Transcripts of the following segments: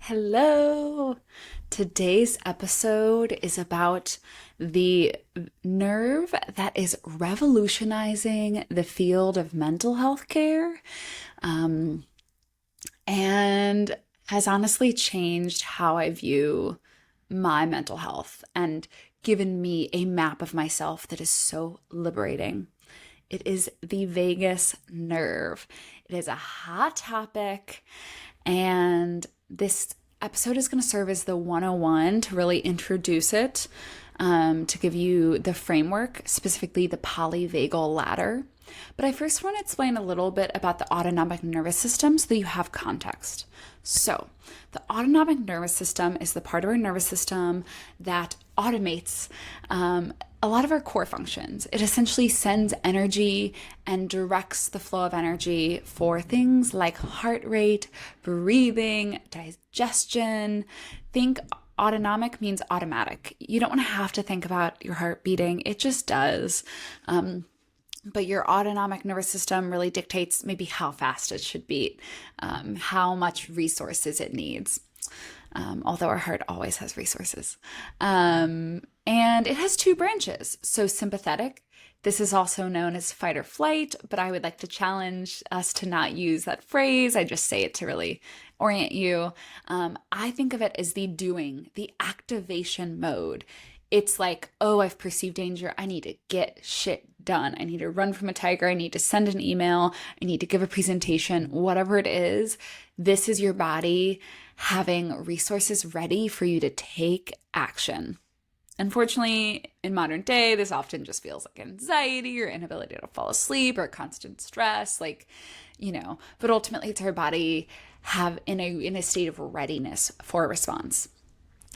Hello. Today's episode is about the nerve that is revolutionizing the field of mental health care, um, and has honestly changed how I view my mental health and given me a map of myself that is so liberating. It is the vagus nerve. It is a hot topic, and this episode is going to serve as the 101 to really introduce it, to give you the framework, specifically the polyvagal ladder. But I first want to explain a little bit about the autonomic nervous system so that you have context. So, the autonomic nervous system is the part of our nervous system that automates a lot of our core functions. It essentially sends energy and directs the flow of energy for things like heart rate, breathing, digestion. Think autonomic means automatic. You don't want to have to think about your heart beating, it just does. But your autonomic nervous system really dictates maybe how fast it should beat, how much resources it needs. Although our heart always has resources. And it has two branches. So sympathetic, this is also known as fight or flight, but I would like to challenge us to not use that phrase. I just say it to really orient you. I think of it as the doing, the activation mode. It's like, oh, I've perceived danger. I need to get shit done. I need to run from a tiger. I need to send an email. I need to give a presentation, whatever it is. This is your body having resources ready for you to take action. Unfortunately, in modern day, this often just feels like anxiety or inability to fall asleep or constant stress, but ultimately it's our body in a state of readiness for a response.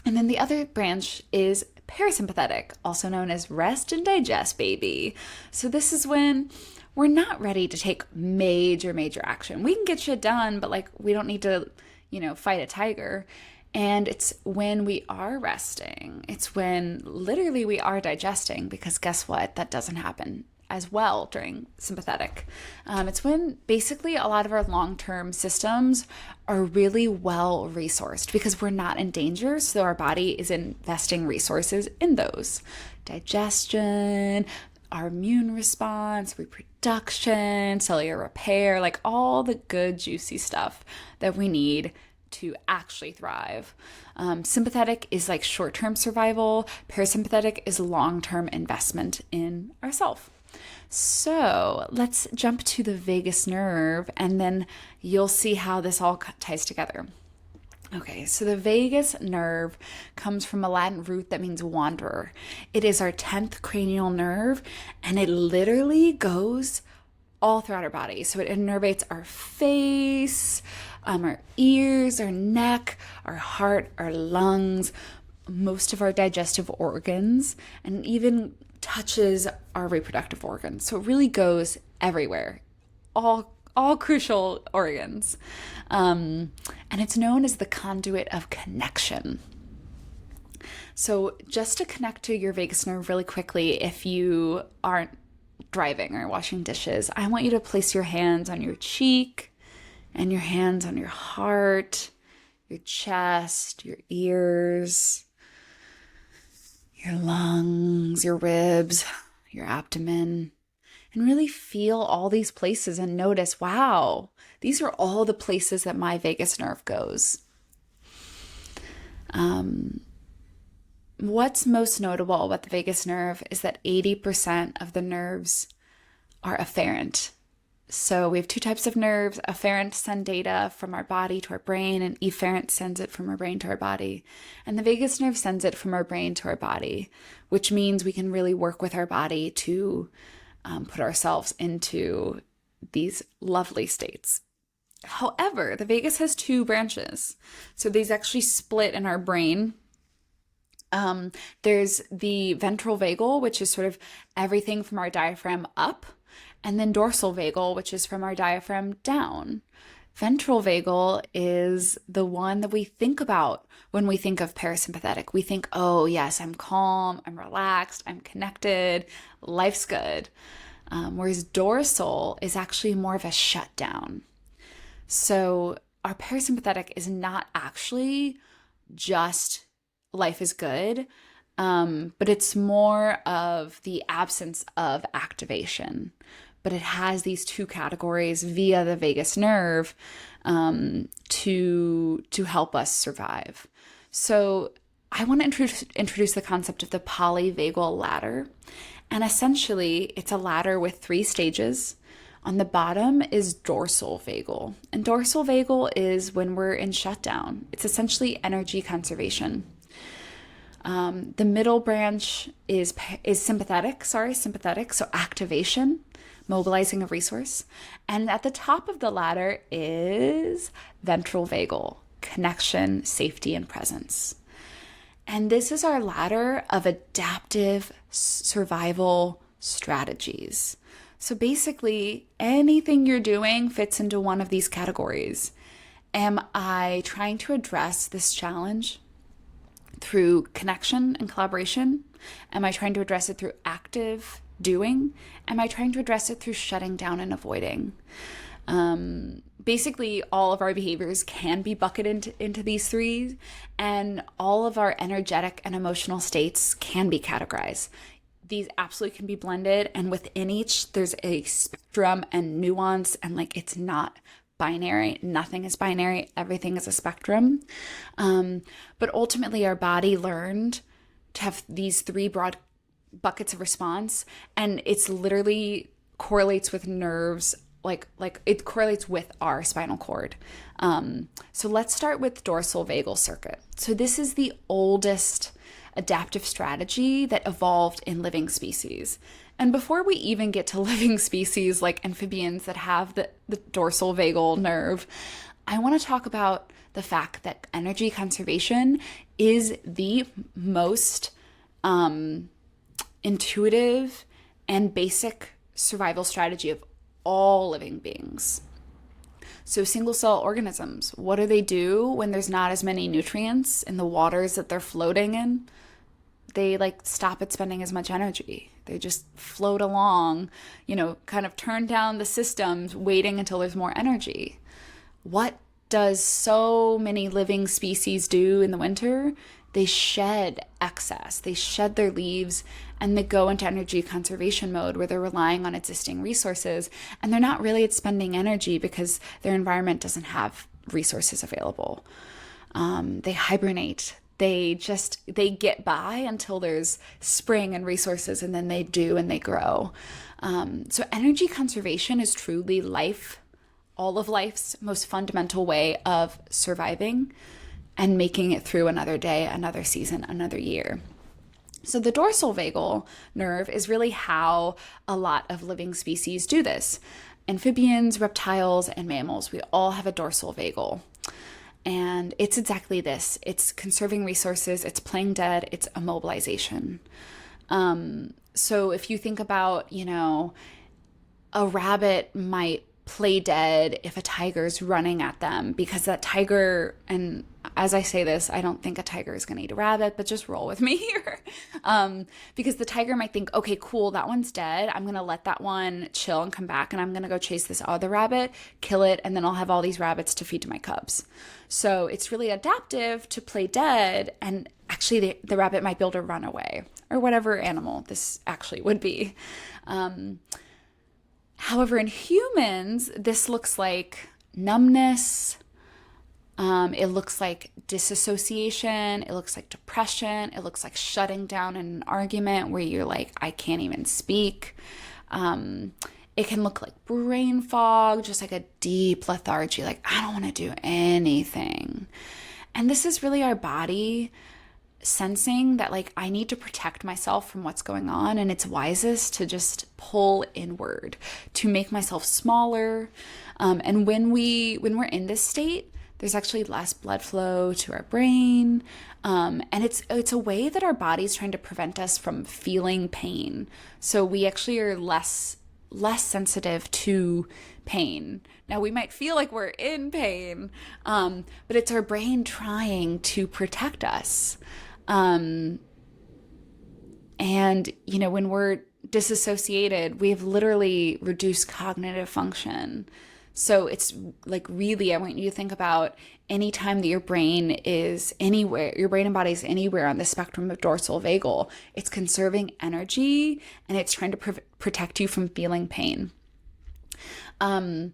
And then the other branch is parasympathetic, also known as rest and digest, baby. So this is when we're not ready to take major action. We can get shit done, but we don't need to, fight a tiger. And it's when we are resting. It's when literally we are digesting, because guess what? That doesn't happen as well during sympathetic. It's when basically a lot of our long-term systems are really well resourced because we're not in danger. So our body is investing resources in those. Digestion, our immune response, reproduction, cellular repair, all the good juicy stuff that we need to actually thrive. Sympathetic is short-term survival. Parasympathetic is long-term investment in ourself. So let's jump to the vagus nerve, and then you'll see how this all ties together. Okay, so the vagus nerve comes from a Latin root that means wanderer. It is our 10th cranial nerve, and it literally goes all throughout our body. So it innervates our face, our ears, our neck, our heart, our lungs, most of our digestive organs, and even touches our reproductive organs. So it really goes everywhere, all crucial organs. And it's known as the conduit of connection. So just to connect to your vagus nerve really quickly, if you aren't driving or washing dishes, I want you to place your hands on your cheek and your hands on your heart, your chest, your ears, your lungs, your ribs, your abdomen, and really feel all these places and notice, wow, these are all the places that my vagus nerve goes. What's most notable about the vagus nerve is that 80% of the nerves are afferent. So we have two types of nerves. Afferent send data from our body to our brain, and efferent sends it from our brain to our body. And the vagus nerve sends it from our brain to our body, which means we can really work with our body to put ourselves into these lovely states. However, the vagus has two branches. So these actually split in our brain. There's the ventral vagal, which is sort of everything from our diaphragm up, and then dorsal vagal, which is from our diaphragm down. Ventral vagal is the one that we think about when we think of parasympathetic. We think, oh yes, I'm calm, I'm relaxed, I'm connected, life's good. Whereas dorsal is actually more of a shutdown. So our parasympathetic is not actually just life is good, but it's more of the absence of activation. But it has these two categories via the vagus nerve to help us survive. So I want to introduce the concept of the polyvagal ladder. And essentially, it's a ladder with 3 stages. On the bottom is dorsal vagal. And dorsal vagal is when we're in shutdown. It's essentially energy conservation. The middle branch is sympathetic, so activation, mobilizing a resource. And at the top of the ladder is ventral vagal, connection, safety, and presence. And this is our ladder of adaptive survival strategies. So basically, anything you're doing fits into one of these categories. Am I trying to address this challenge through connection and collaboration? Am I trying to address it through active doing? Am I trying to address it through shutting down and avoiding? Basically, all of our behaviors can be bucketed into these 3, and all of our energetic and emotional states can be categorized. These absolutely can be blended, and within each, there's a spectrum and nuance, and like it's not binary. Nothing is binary. Everything is a spectrum. But ultimately, our body learned to have these 3 broad buckets of response, and it's literally correlates with nerves. Like it correlates with our spinal cord. So let's start with dorsal vagal circuit. So this is the oldest adaptive strategy that evolved in living species. And before we even get to living species like amphibians that have the dorsal vagal nerve, I want to talk about the fact that energy conservation is the most intuitive and basic survival strategy of all living beings. So single cell organisms, what do they do when there's not as many nutrients in the waters that they're floating in? They like stop at spending as much energy. They just float along, kind of turn down the systems, waiting until there's more energy. What does so many living species do in the winter? They shed excess. They shed their leaves and they go into energy conservation mode where they're relying on existing resources, and they're not really spending energy because their environment doesn't have resources available. They hibernate. They get by until there's spring and resources, and then they do and they grow. So energy conservation is truly all of life's most fundamental way of surviving and making it through another day, another season, another year. So the dorsal vagal nerve is really how a lot of living species do this. Amphibians, reptiles, and mammals, we all have a dorsal vagal. And it's exactly this. It's conserving resources, it's playing dead, it's immobilization. So if you think about, a rabbit might play dead if a tiger's running at them, because that tiger, and as I say this, I don't think a tiger is going to eat a rabbit, but just roll with me here. Because the tiger might think, okay, cool, that one's dead. I'm going to let that one chill and come back, and I'm going to go chase this other rabbit, kill it, and then I'll have all these rabbits to feed to my cubs. So it's really adaptive to play dead, and actually the rabbit might be able to run away, or whatever animal this actually would be. However, in humans, this looks like numbness. It looks like disassociation. It looks like depression. It looks like shutting down in an argument where you're like, I can't even speak. It can look like brain fog, just like a deep lethargy, like I don't want to do anything. And this is really our body sensing that like I need to protect myself from what's going on, and it's wisest to just pull inward to make myself smaller. And when we're in this state, there's actually less blood flow to our brain, and it's a way that our body's trying to prevent us from feeling pain. So we actually are less sensitive to pain. Now we might feel like we're in pain, but it's our brain trying to protect us. And when we're disassociated, we have literally reduced cognitive function. So it's like really, I want you to think about any time that your brain is anywhere, your brain and body is anywhere on the spectrum of dorsal vagal, it's conserving energy and it's trying to protect you from feeling pain. And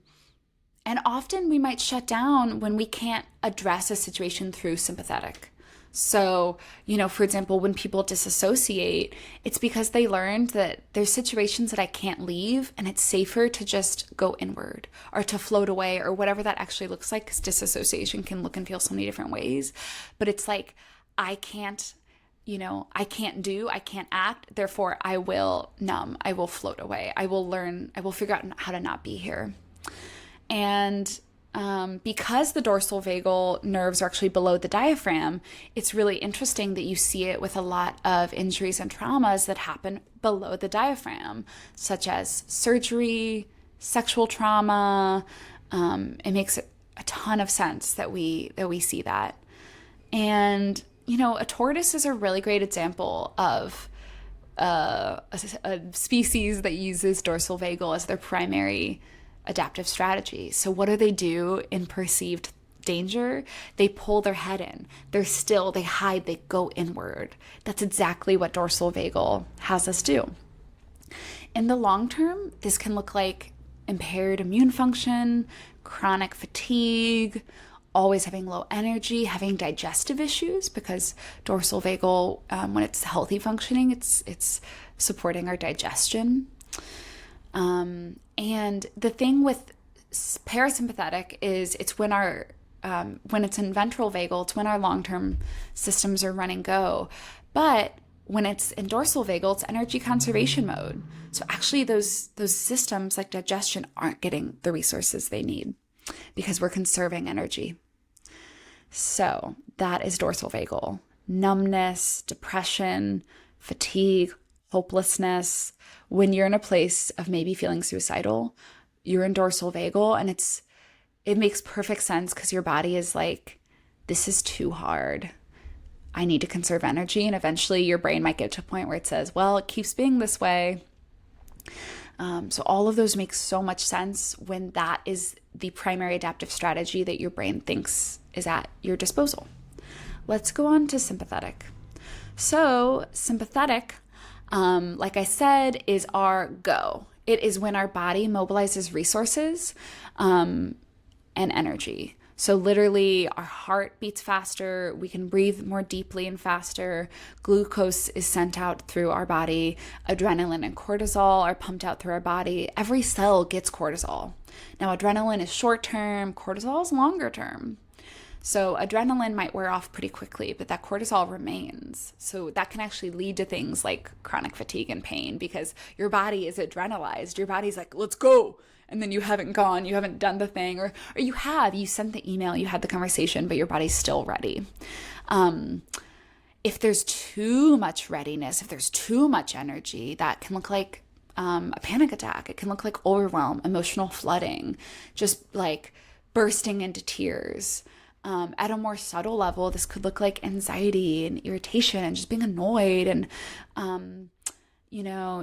often we might shut down when we can't address a situation through sympathetic. So, for example, when people disassociate, it's because they learned that there's situations that I can't leave and it's safer to just go inward or to float away or whatever that actually looks like, because disassociation can look and feel so many different ways. But it's like, I can't act, therefore I will numb, I will float away, I will figure out how to not be here. And because the dorsal vagal nerves are actually below the diaphragm, it's really interesting that you see it with a lot of injuries and traumas that happen below the diaphragm, such as surgery, sexual trauma. It makes a ton of sense that we see that. And, a tortoise is a really great example of a species that uses dorsal vagal as their primary adaptive strategy. So what do in perceived danger? They pull their head in. They're still, they hide, they go inward. That's exactly what dorsal vagal has us do. In the long term, this can look like impaired immune function, chronic fatigue, always having low energy, having digestive issues, because dorsal vagal, when it's healthy functioning, it's supporting our digestion. And the thing with parasympathetic is it's when when it's in ventral vagal, it's when our long-term systems are running go. But when it's in dorsal vagal, it's energy conservation mode. So actually those systems like digestion aren't getting the resources they need because we're conserving energy. So that is dorsal vagal. Numbness, depression, fatigue, hopelessness. When you're in a place of maybe feeling suicidal, you're in dorsal vagal, and it makes perfect sense because your body is like, this is too hard. I need to conserve energy. And eventually your brain might get to a point where it says, well, it keeps being this way. So all of those make so much sense when that is the primary adaptive strategy that your brain thinks is at your disposal. Let's go on to sympathetic. So sympathetic, like I said, is our go. It is when our body mobilizes resources and energy. So literally our heart beats faster, we can breathe more deeply and faster, glucose is sent out through our body, adrenaline and cortisol are pumped out through our body. Every cell gets cortisol. Now adrenaline is short term, cortisol is longer term. So adrenaline might wear off pretty quickly, but that cortisol remains. So that can actually lead to things like chronic fatigue and pain because your body is adrenalized. Your body's like, let's go. And then you haven't gone, you haven't done the thing, or you sent the email, you had the conversation, but your body's still ready. If there's too much readiness, if there's too much energy, that can look like a panic attack. It can look like overwhelm, emotional flooding, just like bursting into tears. At a more subtle level, this could look like anxiety and irritation and just being annoyed and,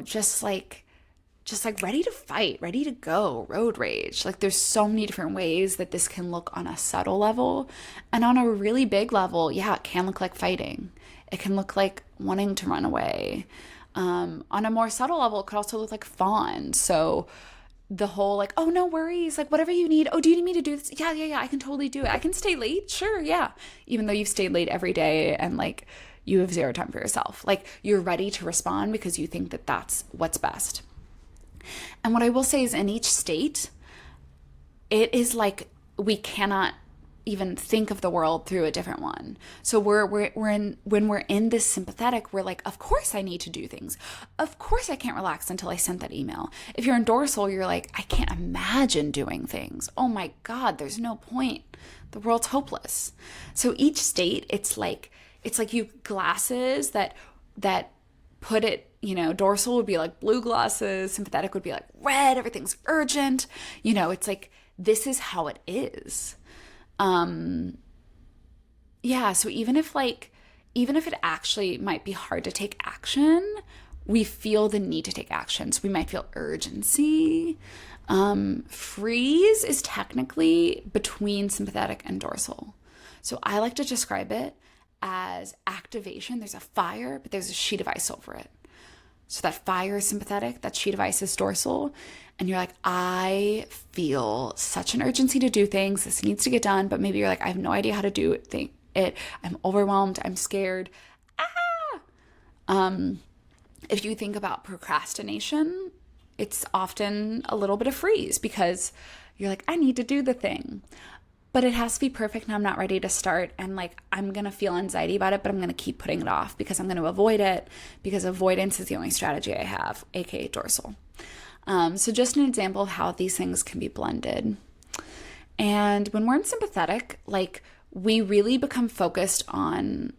just like ready to fight, ready to go, road rage. Like there's so many different ways that this can look on a subtle level. And on a really big level, yeah, it can look like fighting. It can look like wanting to run away. On a more subtle level, it could also look like fawn. So the whole like, oh, no worries, like whatever you need. Oh, do you need me to do this? Yeah, I can totally do it. I can stay late. Sure, yeah. Even though you've stayed late every day and like you have zero time for yourself. Like you're ready to respond because you think that that's what's best. And what I will say is in each state, it is like we cannot even think of the world through a different one. So when we're in this sympathetic, we're like, of course I need to do things. Of course I can't relax until I sent that email. If you're in dorsal, you're like, I can't imagine doing things. Oh my God, there's no point. The world's hopeless. So each state, it's like you glasses that put it, dorsal would be like blue glasses, sympathetic would be like red, everything's urgent. It's like, this is how it is. So even if it actually might be hard to take action, we feel the need to take action. So we might feel urgency. Freeze is technically between sympathetic and dorsal. So I like to describe it as activation. There's a fire, but there's a sheet of ice over it. So that fire is sympathetic, that sheet of ice is dorsal. And you're like, I feel such an urgency to do things. This needs to get done. But maybe you're like, I have no idea how to do it. I'm overwhelmed. I'm scared. If you think about procrastination, it's often a little bit of freeze because you're like, I need to do the thing, but it has to be perfect and I'm not ready to start. And like, I'm going to feel anxiety about it, but I'm going to keep putting it off because I'm going to avoid it because avoidance is the only strategy I have, aka dorsal. So just an example of how these things can be blended. And when we're in sympathetic, like we really become focused on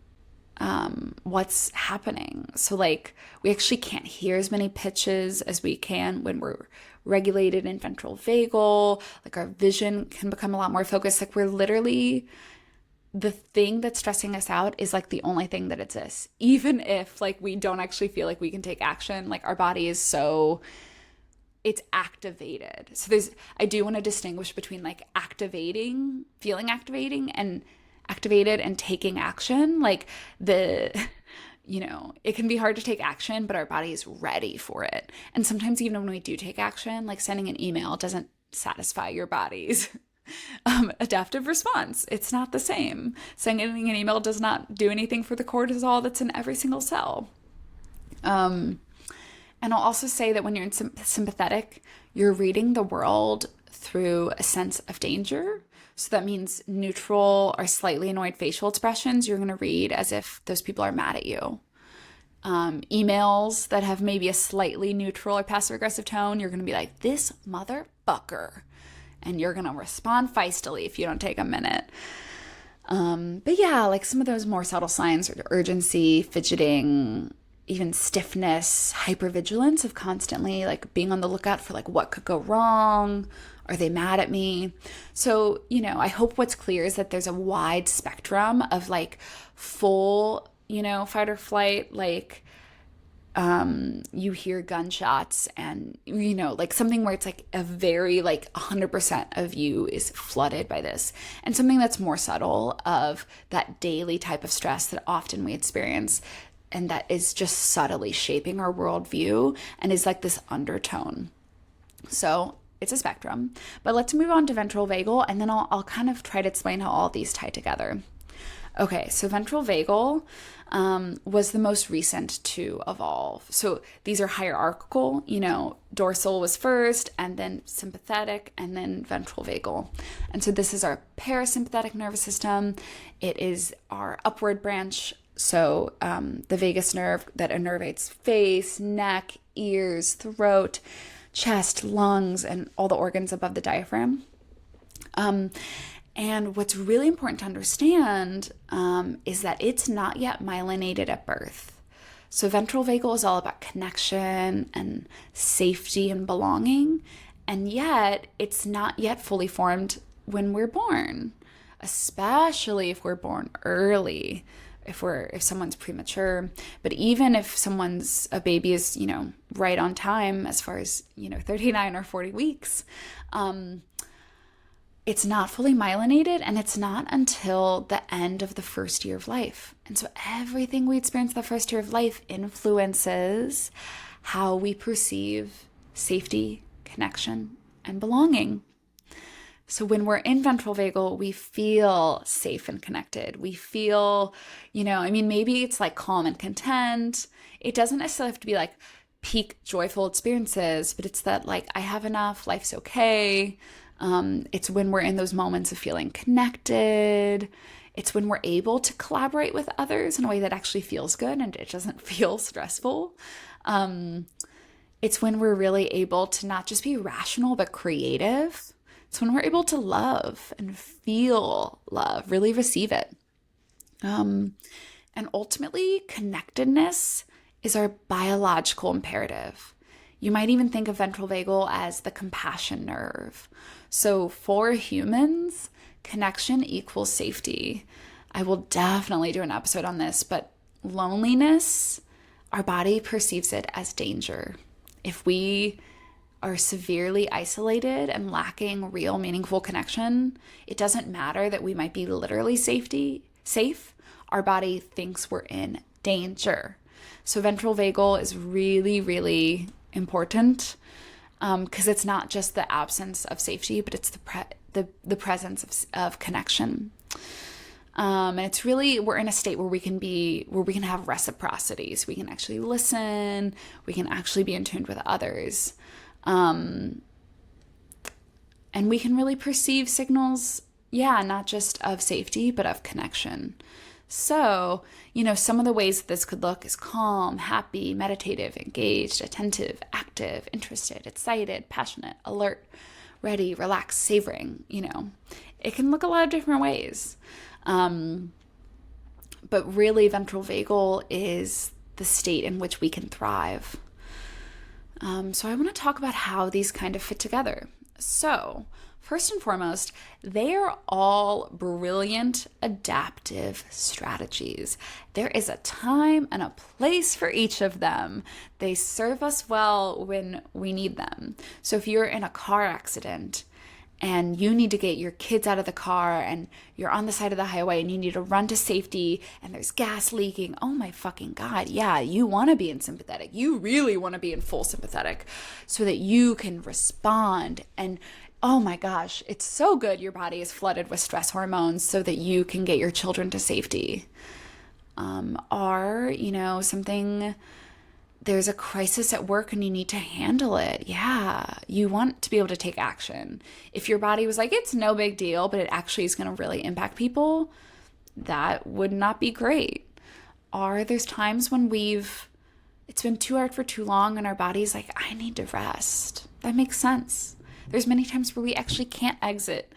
what's happening. So like we actually can't hear as many pitches as we can when we're regulated in ventral vagal. Like our vision can become a lot more focused. Like we're literally, the thing that's stressing us out is like the only thing that exists. Even if like we don't actually feel like we can take action, like our body is so, it's activated. So I do want to distinguish between like activating, feeling activated and taking action. Like it can be hard to take action, but our body is ready for it. And sometimes even when we do take action, like sending an email doesn't satisfy your body's adaptive response. It's not the same. Sending an email does not do anything for the cortisol that's in every single cell. And I'll also say that when you're in sympathetic, you're reading the world through a sense of danger. So that means neutral or slightly annoyed facial expressions you're going to read as if those people are mad at you. Emails that have maybe a slightly neutral or passive-aggressive tone, you're going to be like, this motherfucker. And you're going to respond feistily if you don't take a minute. But yeah, like some of those more subtle signs are urgency, fidgeting, even stiffness, hypervigilance of constantly like being on the lookout for like what could go wrong. Are they mad at me? So, I hope what's clear is that there's a wide spectrum of like full, fight or flight, like you hear gunshots and, like something where it's like a very like 100% of you is flooded by this. And something that's more subtle of that daily type of stress that often we experience and that is just subtly shaping our worldview and is like this undertone. So it's a spectrum, but let's move on to ventral vagal, and then I'll kind of try to explain how all these tie together. Okay, so ventral vagal was the most recent to evolve. So these are hierarchical, dorsal was first, and then sympathetic, and then ventral vagal. And so this is our parasympathetic nervous system. It is our upward branch. So the vagus nerve that innervates face, neck, ears, throat, chest, lungs, and all the organs above the diaphragm. And what's really important to understand is that it's not yet myelinated at birth. So ventral vagal is all about connection and safety and belonging, and yet it's not yet fully formed when we're born, especially if we're born early. If someone's premature, but even if a baby is, right on time as far as, 39 or 40 weeks, it's not fully myelinated, and it's not until the end of the first year of life. And so everything we experience the first year of life influences how we perceive safety, connection, and belonging. So when we're in ventral vagal, we feel safe and connected. We feel, maybe it's like calm and content. It doesn't necessarily have to be like peak joyful experiences, but it's that like, I have enough, life's okay. It's when we're in those moments of feeling connected. It's when we're able to collaborate with others in a way that actually feels good and it doesn't feel stressful. It's when we're really able to not just be rational, but creative. It's when we're able to love and feel love, really receive it. And ultimately, connectedness is our biological imperative. You might even think of ventral vagal as the compassion nerve. So for humans, connection equals safety. I will definitely do an episode on this, but loneliness our body perceives it as danger. If we are severely isolated and lacking real meaningful connection, it doesn't matter that we might be literally safe. Our body thinks we're in danger. So ventral vagal is really, really important because it's not just the absence of safety, but it's the presence of connection. And it's really, we're in a state where we can have reciprocity. So we can actually listen, we can actually be in tune with others. And we can really perceive signals, not just of safety, but of connection. So, some of the ways that this could look is calm, happy, meditative, engaged, attentive, active, interested, excited, passionate, alert, ready, relaxed, savoring. It can look a lot of different ways. But really, ventral vagal is the state in which we can thrive. So I want to talk about how these kind of fit together. So first and foremost, they are all brilliant adaptive strategies. There is a time and a place for each of them. They serve us well when we need them. So if you're in a car accident and you need to get your kids out of the car and you're on the side of the highway and you need to run to safety and there's gas leaking, oh my fucking God, yeah, you want to be in sympathetic. You really want to be in full sympathetic so that you can respond. And oh my gosh, it's so good your body is flooded with stress hormones so that you can get your children to safety. There's a crisis at work and you need to handle it. Yeah, you want to be able to take action. If your body was like, it's no big deal, but it actually is going to really impact people, that would not be great. Or there's times when it's been too hard for too long and our body's like, I need to rest. That makes sense. There's many times where we actually can't exit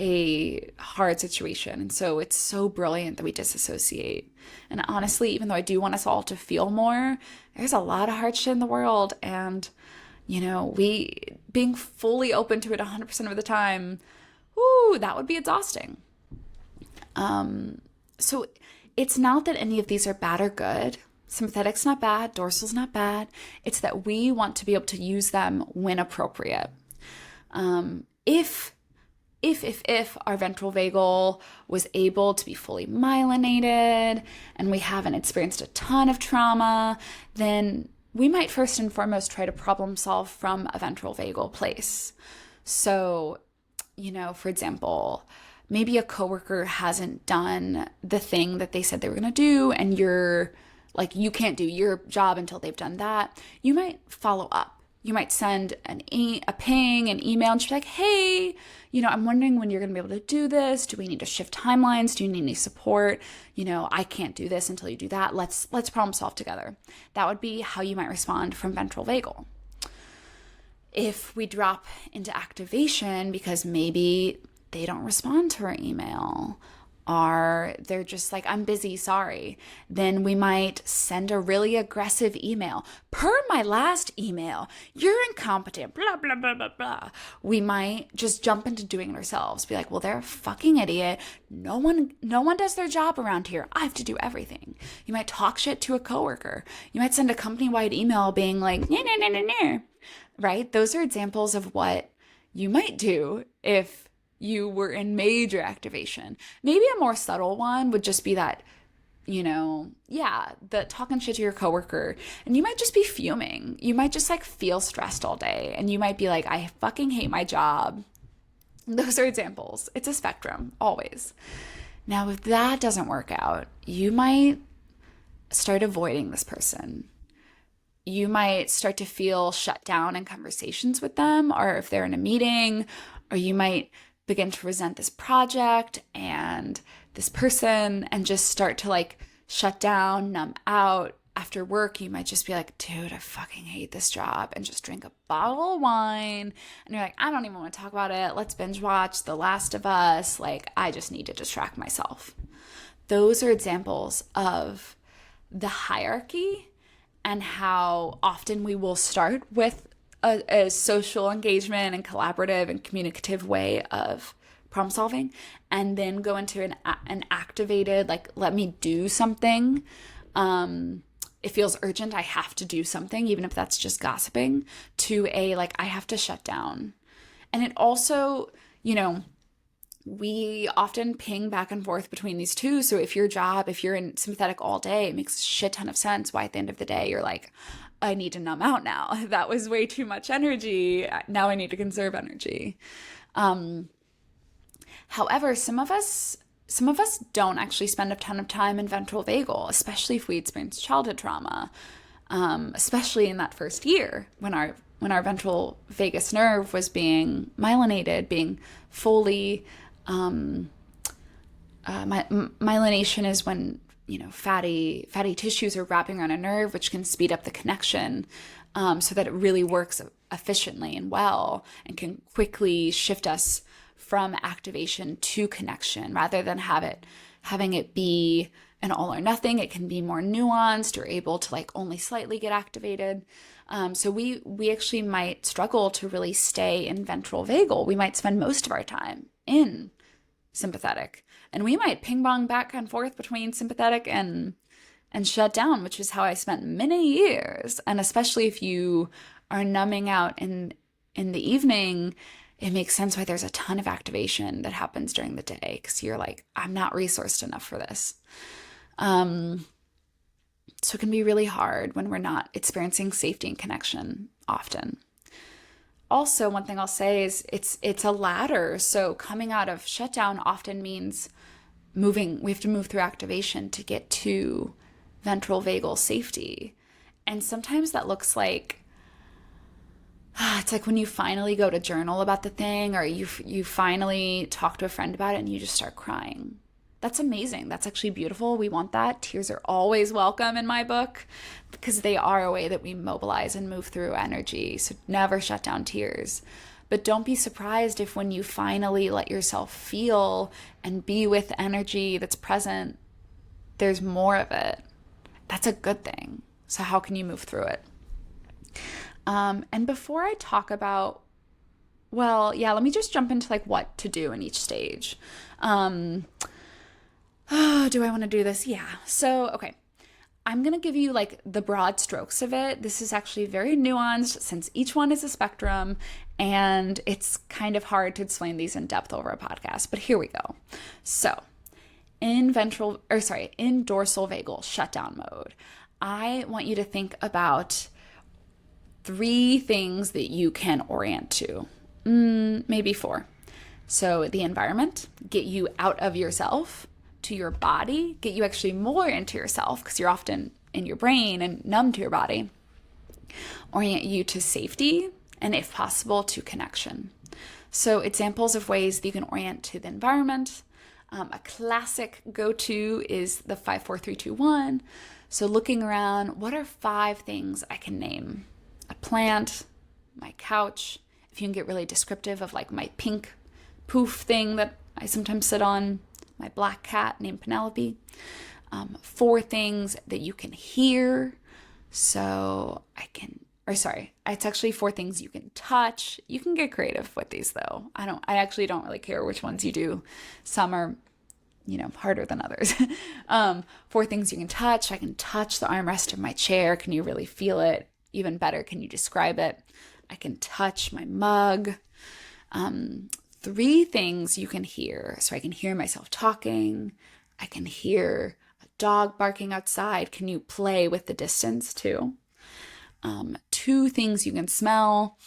a hard situation. And so it's so brilliant that we disassociate. And honestly, even though I do want us all to feel more, there's a lot of hard shit in the world. And, we being fully open to it 100% of the time, that would be exhausting. So it's not that any of these are bad or good. Sympathetic's not bad. Dorsal's not bad. It's that we want to be able to use them when appropriate. If our ventral vagal was able to be fully myelinated and we haven't experienced a ton of trauma, then we might first and foremost try to problem solve from a ventral vagal place. So, for example, maybe a coworker hasn't done the thing that they said they were going to do and you're like, you can't do your job until they've done that. You might follow up. You might send a ping, an email, and she's like, hey, I'm wondering when you're going to be able to do this. Do we need to shift timelines? Do you need any support? I can't do this until you do that. Let's problem solve together. That would be how you might respond from ventral vagal. If we drop into activation because maybe they don't respond to our email, or they're just like, I'm busy, sorry, then we might send a really aggressive email. Per my last email, you're incompetent, blah, blah, blah, blah, blah. We might just jump into doing it ourselves. Be like, well, they're a fucking idiot. No one does their job around here. I have to do everything. You might talk shit to a coworker. You might send a company-wide email being like, nah, nah, nah, nah, nah. Right? Those are examples of what you might do if you were in major activation. Maybe a more subtle one would just be that, the talking shit to your coworker, and you might just be fuming. You might just feel stressed all day, and you might be like, I fucking hate my job. Those are examples. It's a spectrum, always. Now, if that doesn't work out, you might start avoiding this person. You might start to feel shut down in conversations with them, or if they're in a meeting, or you might begin to resent this project and this person and just start to shut down, numb out. After work, you might just be like, dude, I fucking hate this job, and just drink a bottle of wine. And you're like, I don't even want to talk about it. Let's binge watch The Last of Us. I just need to distract myself. Those are examples of the hierarchy and how often we will start with a social engagement and collaborative and communicative way of problem solving, and then go into an activated, let me do something it feels urgent, I have to do something, even if that's just gossiping, to a like, I have to shut down. And it also, you know, we often ping back and forth between these two. So if you're in sympathetic all day, it makes a shit ton of sense why at the end of the day you're like, I need to numb out now. That was way too much energy. Now I need to conserve energy. However, some of us don't actually spend a ton of time in ventral vagal, especially if we experience childhood trauma, especially in that first year when our ventral vagus nerve was being myelinated, being fully myelination is when fatty tissues are wrapping around a nerve, which can speed up the connection, so that it really works efficiently and well, and can quickly shift us from activation to connection rather than having it be an all or nothing. It can be more nuanced or able to like only slightly get activated. So we actually might struggle to really stay in ventral vagal. We might spend most of our time in sympathetic, and we might ping pong back and forth between sympathetic and shut down, which is how I spent many years. And especially if you are numbing out in the evening, it makes sense why there's a ton of activation that happens during the day, because you're like, I'm not resourced enough for this. So it can be really hard when we're not experiencing safety and connection often. Also, one thing I'll say is it's a ladder. So coming out of shutdown often means we have to move through activation to get to ventral vagal safety. And sometimes that looks like, it's like when you finally go to journal about the thing, or you finally talk to a friend about it and you just start crying. That's amazing. That's actually beautiful. We want that. Tears are always welcome in my book, because they are a way that we mobilize and move through energy. So never shut down tears. But don't be surprised if when you finally let yourself feel and be with energy that's present, there's more of it. That's a good thing. So how can you move through it? And before I talk about, let me just jump into like what to do in each stage. Do I want to do this? Yeah. So, okay. I'm going to give you like the broad strokes of it. This is actually very nuanced since each one is a spectrum, and it's kind of hard to explain these in depth over a podcast, but here we go. So, in dorsal vagal shutdown mode, I want you to think about 3 things that you can orient to, maybe 4. So the environment, get you out of yourself to your body, get you actually more into yourself because you're often in your brain and numb to your body. Orient you to safety, and if possible, to connection. So examples of ways that you can orient to the environment. A classic go-to is the 5, 4, 3, 2, 1. So looking around, what are 5 things I can name? A plant, my couch. If you can get really descriptive of like my pink poof thing that I sometimes sit on, my black cat named Penelope. 4 things that you can hear. So it's actually 4 things you can touch. You can get creative with these though. I actually don't really care which ones you do. Some are, harder than others. 4 things you can touch. I can touch the armrest of my chair. Can you really feel it? Even better, can you describe it? I can touch my mug. 3 things you can hear. So I can hear myself talking. I can hear a dog barking outside. Can you play with the distance too? 2 things you can smell.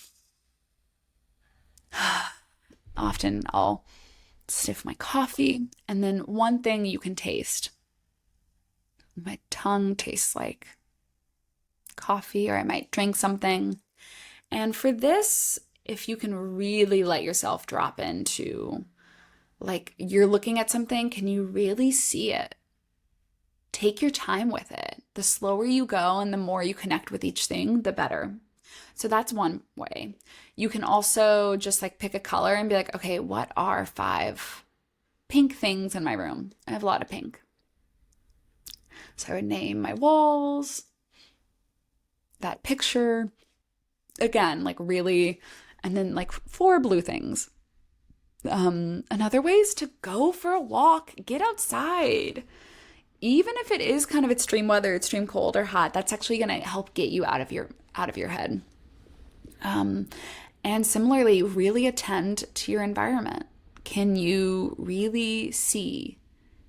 Often I'll sniff my coffee. And then 1 thing you can taste. My tongue tastes like coffee, or I might drink something. And for this, if you can really let yourself drop into, like, you're looking at something, can you really see it? Take your time with it. The slower you go and the more you connect with each thing, the better. So that's one way. You can also just like pick a color and be like, okay, what are 5 pink things in my room? I have a lot of pink. So I would name my walls, that picture, again, like really, and then like 4 blue things. Another way is to go for a walk, get outside, even if it is kind of extreme weather, extreme cold or hot, that's actually going to help get you out of your head. And similarly, really attend to your environment. Can you really see,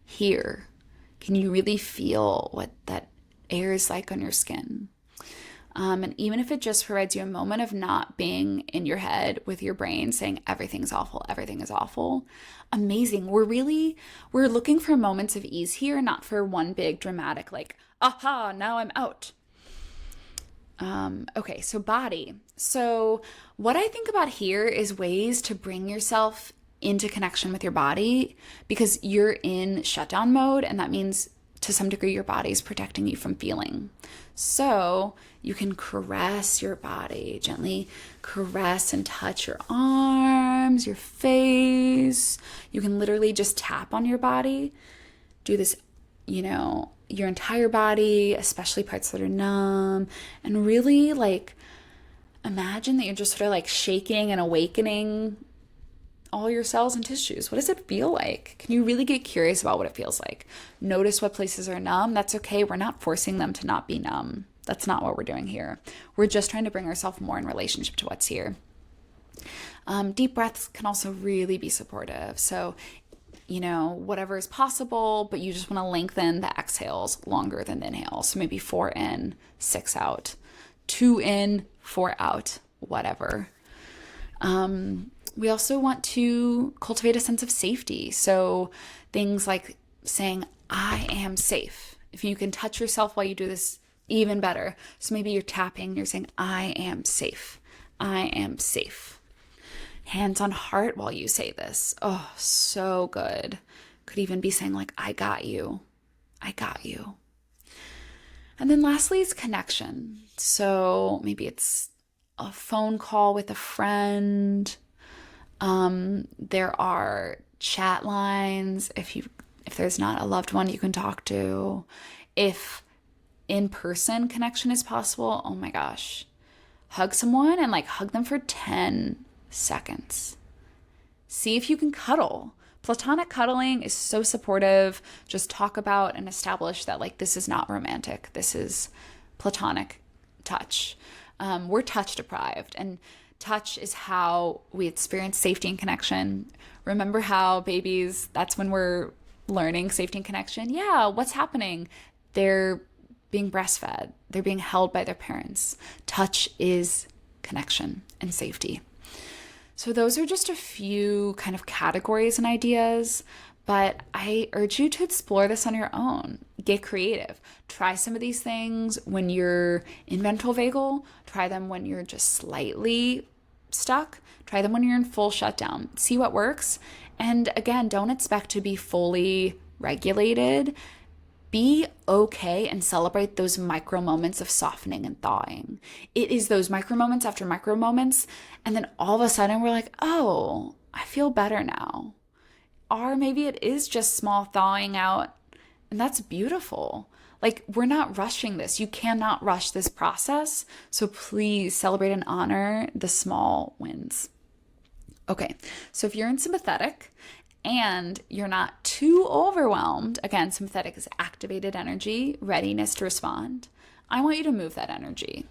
hear? Can you really feel what that air is like on your skin? And even if it just provides you a moment of not being in your head with your brain saying everything's awful, everything is awful, amazing. We're looking for moments of ease here, not for one big dramatic, like, aha, now I'm out. Okay, so body. So what I think about here is ways to bring yourself into connection with your body, because you're in shutdown mode, and that means to some degree your body's protecting you from feeling. So you can caress your body, gently caress and touch your arms, your face. You can literally just tap on your body. Do this, your entire body, especially parts that are numb, and really like imagine that you're just sort of like shaking and awakening all your cells and tissues. What does it feel like? Can you really get curious about what it feels like? Notice what places are numb. That's okay. We're not forcing them to not be numb. That's not what we're doing here. We're just trying to bring ourselves more in relationship to what's here. Deep breaths can also really be supportive. So, whatever is possible, but you just want to lengthen the exhales longer than the inhales. So maybe 4 in, 6 out, 2 in, 4 out, whatever. We also want to cultivate a sense of safety. So things like saying, I am safe. If you can touch yourself while you do this, even better. So maybe you're tapping, you're saying, I am safe. I am safe. Hands on heart while you say this. Oh, so good. Could even be saying like, I got you. I got you. And then lastly is connection. So maybe it's a phone call with a friend. There are chat lines if there's not a loved one you can talk to. If in-person connection is possible, oh my gosh. Hug someone and like hug them for 10 seconds. See if you can cuddle. Platonic cuddling is so supportive. Just talk about and establish that like this is not romantic. This is platonic touch. We're touch deprived, and touch is how we experience safety and connection. Remember how babies, that's when we're learning safety and connection? Yeah, what's happening? They're being breastfed. They're being held by their parents. Touch is connection and safety. So those are just a few kind of categories and ideas, but I urge you to explore this on your own. Get creative. Try some of these things when you're in ventral vagal. Try them when you're just slightly stuck. Try them when you're in full shutdown. See what works. And again, don't expect to be fully regulated. Be okay and celebrate those micro moments of softening and thawing. It is those micro moments after micro moments, and then all of a sudden we're like, oh, I feel better now. Or maybe it is just small thawing out, and that's beautiful. Like, we're not rushing this. You cannot rush this process. So please celebrate and honor the small wins. Okay, so if you're in sympathetic and you're not too overwhelmed, again, sympathetic is activated energy, readiness to respond. I want you to move that energy.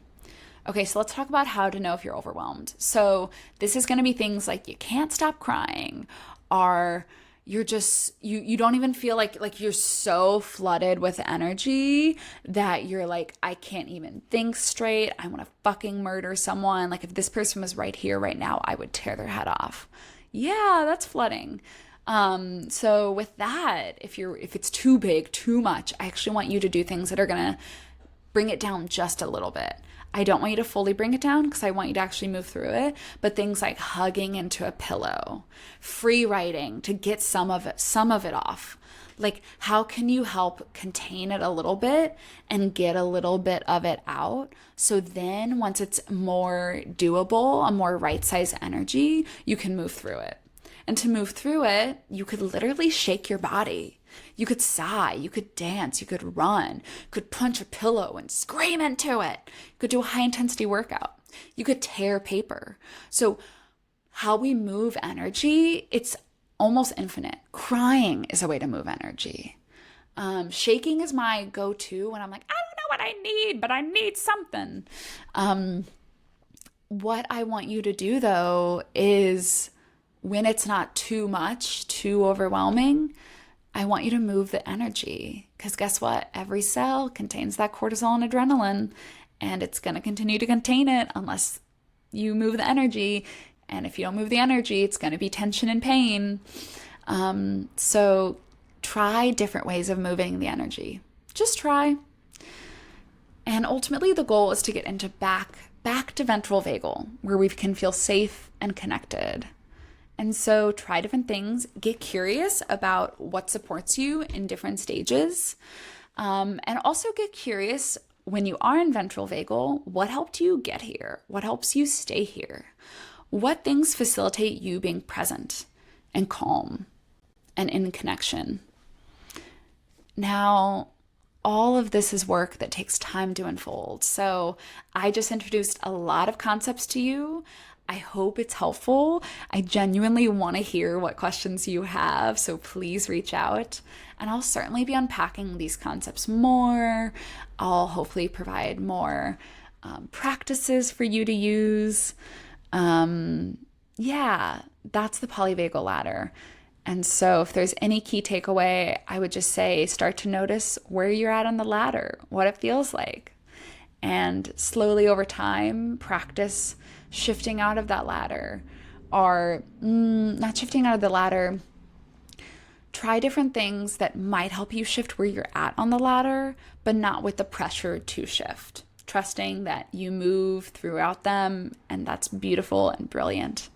Okay, so let's talk about how to know if you're overwhelmed. So this is going to be things like you can't stop crying, or you're just, you don't even feel like you're so flooded with energy that you're like, I can't even think straight. I want to fucking murder someone. Like if this person was right here, right now, I would tear their head off. Yeah, that's flooding. So with that, if it's too big, too much, I actually want you to do things that are going to bring it down just a little bit. I don't want you to fully bring it down because I want you to actually move through it. But things like hugging into a pillow, free writing to get some of it off. Like, how can you help contain it a little bit and get a little bit of it out? So then once it's more doable, a more right size energy, you can move through it. And to move through it, you could literally shake your body. You could sigh, you could dance, you could run, you could punch a pillow and scream into it. You could do a high intensity workout. You could tear paper. So how we move energy, it's almost infinite. Crying is a way to move energy. Shaking is my go-to when I'm like, I don't know what I need, but I need something. What I want you to do though is when it's not too much, too overwhelming, I want you to move the energy. Because guess what? Every cell contains that cortisol and adrenaline, and it's going to continue to contain it unless you move the energy. And if you don't move the energy, it's going to be tension and pain. So try different ways of moving the energy. Just try. And ultimately, the goal is to get into back to ventral vagal, where we can feel safe and connected. And so try different things, get curious about what supports you in different stages. And also get curious when you are in ventral vagal, what helped you get here? What helps you stay here? What things facilitate you being present and calm and in connection? Now, all of this is work that takes time to unfold. So I just introduced a lot of concepts to you. I hope it's helpful. I genuinely want to hear what questions you have, so please reach out. And I'll certainly be unpacking these concepts more. I'll hopefully provide more practices for you to use. Yeah, that's the polyvagal ladder. And so if there's any key takeaway, I would just say start to notice where you're at on the ladder, what it feels like. And slowly over time, practice shifting out of that ladder, or not shifting out of the ladder. Try different things that might help you shift where you're at on the ladder, but not with the pressure to shift. Trusting that you move throughout them, and that's beautiful and brilliant.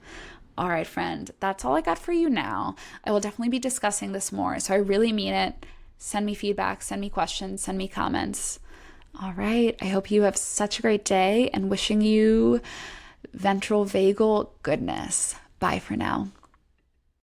All right, friend, that's all I got for you now. I will definitely be discussing this more, so I really mean it. Send me feedback, send me questions, send me comments. All right, I hope you have such a great day and wishing you ventral vagal goodness. Bye for now.